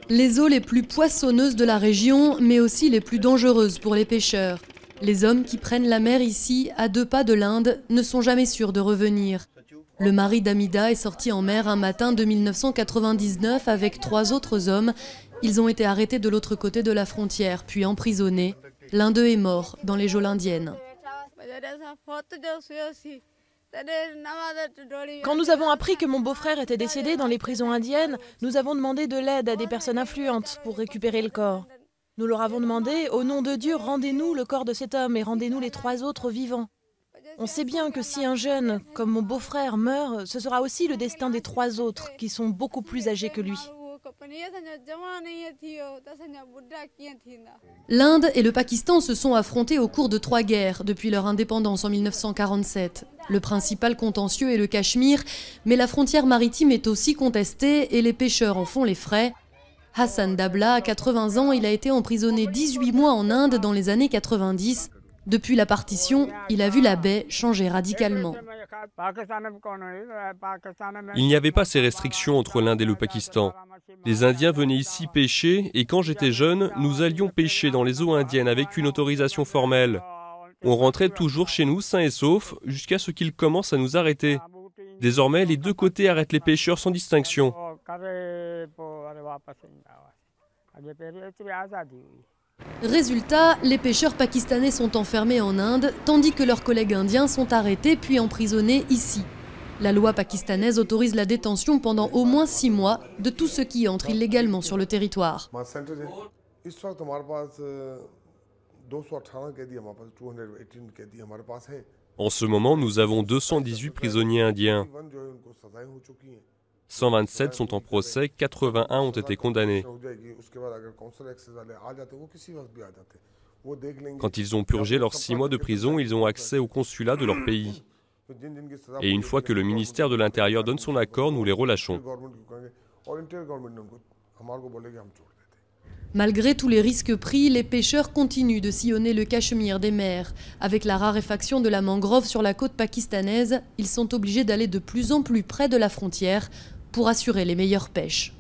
Les eaux les plus poissonneuses de la région, mais aussi les plus dangereuses pour les pêcheurs. Les hommes qui prennent la mer ici, à 2 pas de l'Inde, ne sont jamais sûrs de revenir. Le mari d'Amida est sorti en mer un matin de 1999 avec 3 autres hommes. Ils ont été arrêtés de l'autre côté de la frontière, puis emprisonnés. L'un d'eux est mort dans les geôles indiennes. Quand nous avons appris que mon beau-frère était décédé dans les prisons indiennes, nous avons demandé de l'aide à des personnes influentes pour récupérer le corps. Nous leur avons demandé, au nom de Dieu, rendez-nous le corps de cet homme et rendez-nous les 3 autres vivants. On sait bien que si un jeune, comme mon beau-frère, meurt, ce sera aussi le destin des 3 autres, qui sont beaucoup plus âgés que lui. L'Inde et le Pakistan se sont affrontés au cours de 3 guerres depuis leur indépendance en 1947. Le principal contentieux est le Cachemire, mais la frontière maritime est aussi contestée et les pêcheurs en font les frais. Hassan Dabla a 80 ans, il a été emprisonné 18 mois en Inde dans les années 90. Depuis la partition, il a vu la baie changer radicalement. Il n'y avait pas ces restrictions entre l'Inde et le Pakistan. Les Indiens venaient ici pêcher et quand j'étais jeune, nous allions pêcher dans les eaux indiennes avec une autorisation formelle. On rentrait toujours chez nous sains et saufs jusqu'à ce qu'ils commencent à nous arrêter. Désormais, les 2 côtés arrêtent les pêcheurs sans distinction. Résultat, les pêcheurs pakistanais sont enfermés en Inde, tandis que leurs collègues indiens sont arrêtés puis emprisonnés ici. La loi pakistanaise autorise la détention pendant au moins 6 mois de tous ceux qui entrent illégalement sur le territoire. En ce moment, nous avons 218 prisonniers indiens. 127 sont en procès, 81 ont été condamnés. Quand ils ont purgé leurs 6 mois de prison, ils ont accès au consulat de leur pays. Et une fois que le ministère de l'Intérieur donne son accord, nous les relâchons. Malgré tous les risques pris, les pêcheurs continuent de sillonner le Cachemire des mers. Avec la raréfaction de la mangrove sur la côte pakistanaise, ils sont obligés d'aller de plus en plus près de la frontière pour assurer les meilleures pêches.